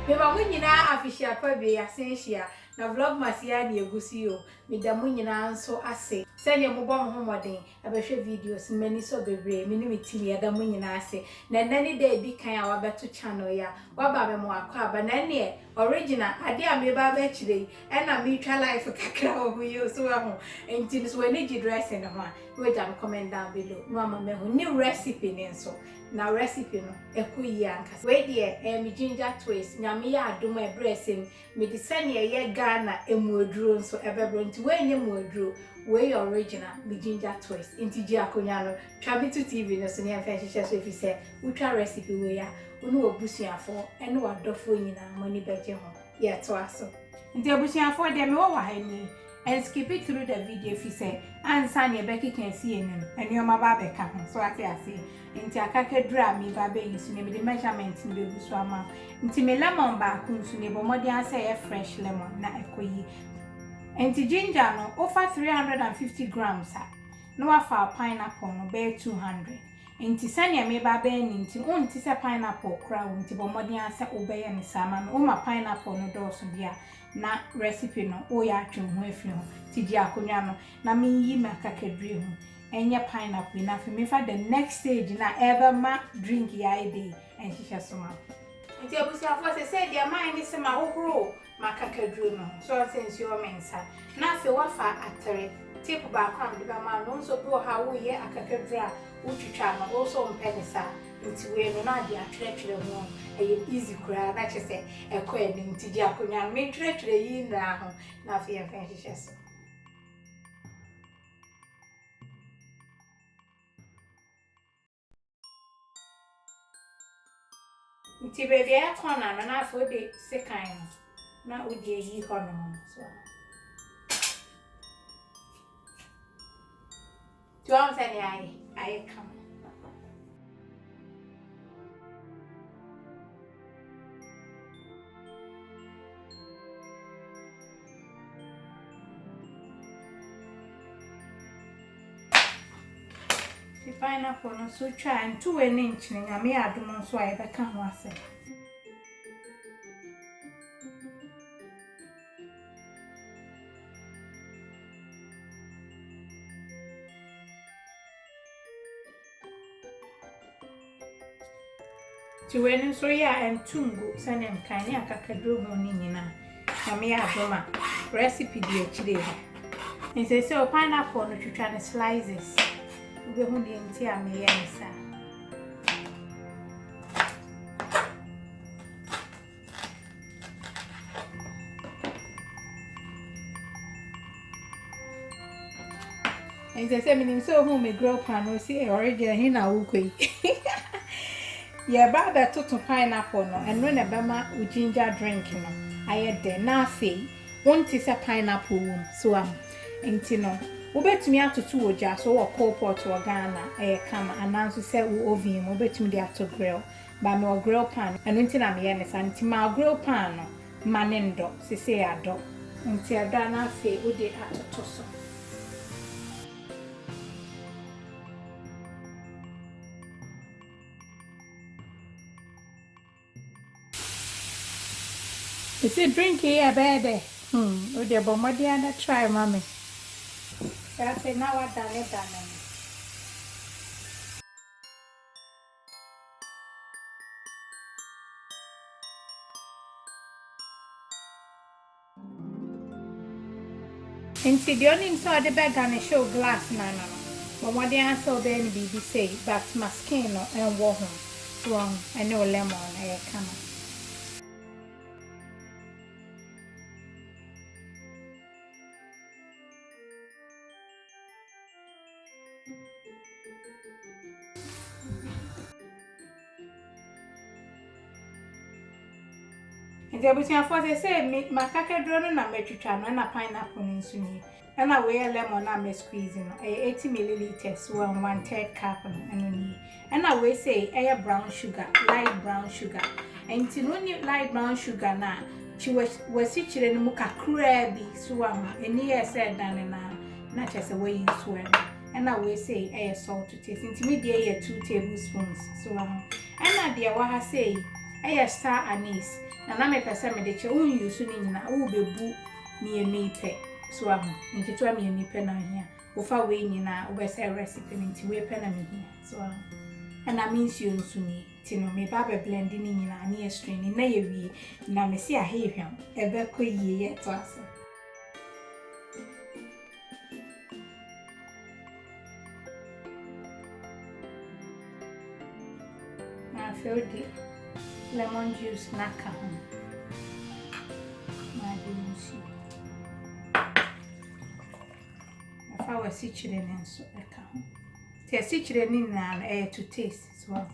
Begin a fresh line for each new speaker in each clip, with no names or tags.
Me ma mo nyina afishia pa be asenhia na vlogmas ya na egusi yo me da mo nyina nso ase se ne mo bom ho moden abehwe videos mani so bebre me ni metimi ya da mo nyina ase na nani da edi kan a wabeto channel ya waba me mo akwa ba na ne original ade a me ba ba chire e na me twa life kakra ho yo so ho enti so we need dressing ho a we jam comment down below no ama me ho new recipe ne nso na recipe no ekoyi anka we de me ginger twist nyame ya adom ebresem me de sane ye Ghana emuoduro nso ebebro nti we nye muoduro we original me ginger twist nti ji akonya no Trabitu TV no so ne afa hihye so fi se utwa recipe we ya onu obusuafo ene wadofo nyina mani beje ho ye to aso nti obusuafo de me wo wa hani and skip it through the video if you say ansa ne beki can see enu eni o ma ba be ka ho so ate ase nti akakedra mi ba be yisu ne me de measurement ni be gusu ama nti me lemon ba ku nsu ne bo modi asa ye fresh lemon na ekoyi nti ginger no over 350 grams ha no wafa pineapple no be 200 nti sane me ba be ni nti unti se pineapple kra wo nti bo modi asa obeye ne sama no o ma pineapple no do so bia na recipe no o ya atwenhu afi ho ti di akonya no na me yi makakedre ho enye pineapple na fi me fa the next stage na ever ma drink ya ide en hihye so ma nti abusiafo se dia man ni se ma hohoro makakedre no so sense yo mensa na fi wafa atere tip ba kwa mde ba ma no so bi o ha wo ye akakedra utwitwa no so mpenisa nti we no na dia twetwere ho easy kura na chese ekọ eni nti di akonya me twetwere yi na ho na fi en hihye so nti baby e kona no na fo de sekan na odi yi hono so tuam sani ai come the pineapple no so try and 2 inch ni nyame adom so ai be ka ho ase Tiweni so ya entungu sane mkani akakadro ho ni nyina nyame adom recipe di akire ho nse se o pineapple no twitwa ne slices ube hu di nti a me yensa nse se minim so hu me grow pan o si original hin na wo koi ye ba be toto pineapple no eno ne be ma o ginger drink no ayede na afi wonti se pineapple wom so am enti no wo betumi atoto oja so wo coal pot wo Ghana kama ananso se wo oven wo betumi de ato grill ba me o grill pan eno enti na me ye ne santi ma grill pan no manendo sese ado enti ada na afi wo de atoto so Is it drinking here, baby? Oh, dear, but my dear, try, mommy. That's it, now what done it, done. And see, the only saw the bag and show glass, no. But what the answer then be say, but my skin and warm. Wrong, I know lemon, I come. And the abusiafo say me makakedro no na metwitwa no na pineapple nso ni na we lemon na me squeeze no 80 milliliters 1/3 cup no eno ni na we say brown sugar light brown sugar and no ni light brown sugar na chi wasi chire no mu kakra bi so am eni ye say dan na chese we use we na we say salt to taste intimi de 2 tablespoons so am na de wa ha say star anise. Na me pese me de che won use ni nyina wo bebu mi enu ipe. So ahu nketo mi enu ipe na hia. Wo fa we nyina wo be say recipe nti we pe na me hia. So ahu. And I mean you nso ni ti no me ba be blend ni nyina na ye strain na ye wie na me si ahehwam ebe ko yie ye to aso. I feel the lemon juice na ka ho. Na di nsi. Afa wa si chire ne nso e ka ho. Ti si chire ni na to taste so.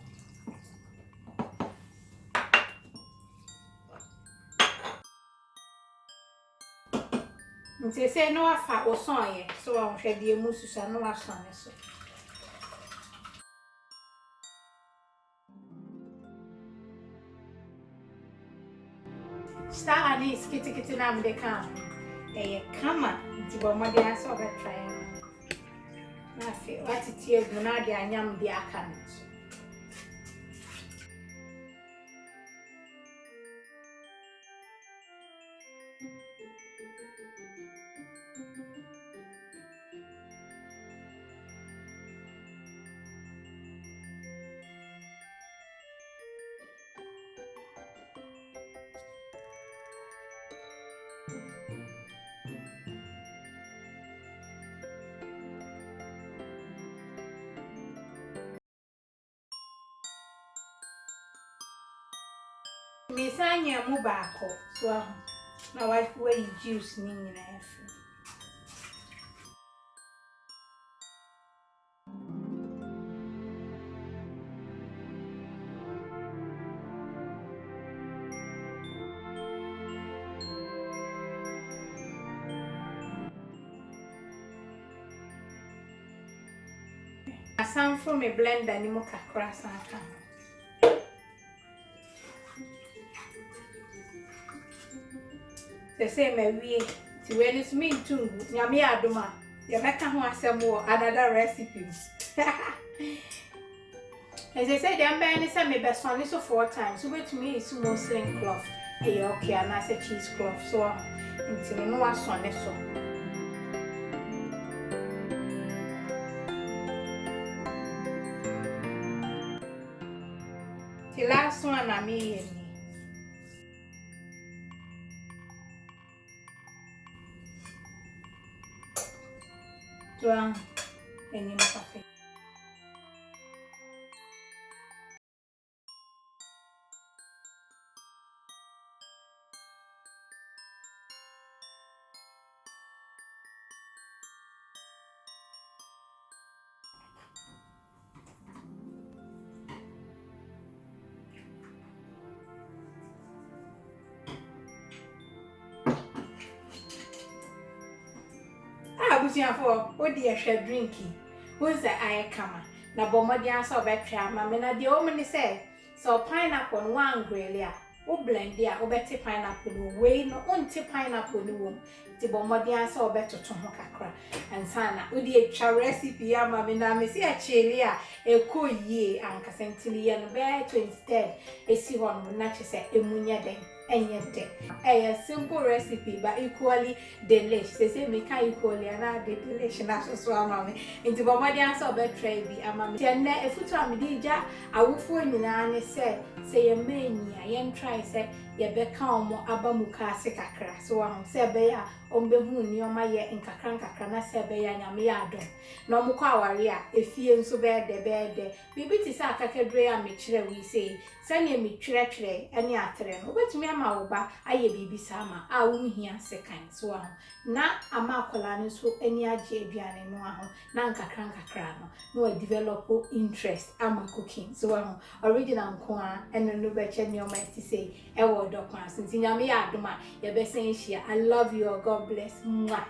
Nti se no afa o son ye so wa hwe de emu susa no ason ne so. Star anise kiti na mde kan. Kama nti bo mo de aso be try na fe what tie egu na de anyam de aka no so. Me sanya mu baako so na wa juice ni nyina afi. Asan from a blender ni mo kakra san ka. The same we ti we ni me tungu nyame adoma ye meka ho asem wo another recipe. As I said, I'm buying some me best one so 4 times. So wait to me is muslin cloth. Okay, and I said cheese cloth. So until no one son so. The last one I made. And you coffee. For what dear share drinky. Who's the eye kama? Na bomadi answer betcha, mamma, the woman say. So pineapple one grelia, o blend dear, o betty pineapple, way no unti pineapple no womb. The bomadi answer better to Hokakra and Sana, Udi a recipe, mamma, me see a chelia, a cool ye, and Cassentili and bear to instead a see one would not say a munya day. And yet, a simple recipe, but equally delicious. They say, make equally another delicious as well, mammy. Into Bomadi answer betray be a mammy. And if you tell me, Dija, I will phone you and say a mania, yen try, say, ye become more abamuka secacra. So I say, Bear, on Behun, your my year in Kakranka, Sebe and Yamiado. No Mukawaria, if you so bad the bed, maybe it is a cacadrea, Mitchell, we say, send me treachery, and yatren, but me. Oba aye bibi sama a wo hia second so aho na amakola no so ani age aduane no aho na nkakra no no develop interest ama cooking so aho original nko a eno no be che nyoma ti say e wo dokwa sinti nyame ya adoma ye be sen hia. I love you, God bless. Mwah.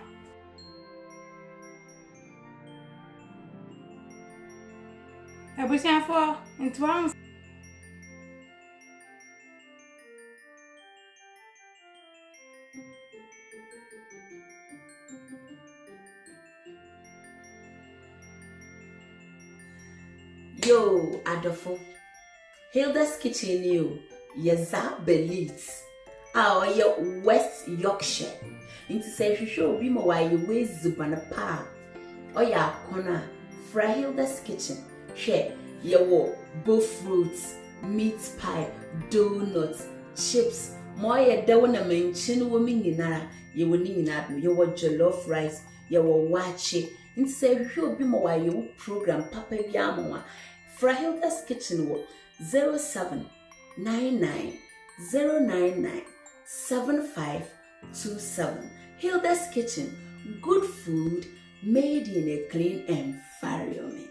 Abusiafo ntwa
Yo, Adolfo. Hilda's Kitchen, you. Belit. Our West Yorkshire. Into say she show be more why you ways zubana pa. Oya corner, Frahilda's kitchen. Share your both fruits, meat pie, donuts, chips. Moya dawana mention woman in ara, you will need at your jollof rice, you will watch it. Into say she be more why you program Papa Yamawa. Frahilda's kitchen wo 0799-099-7527. Hilda's Kitchen, good food made in a clean environment.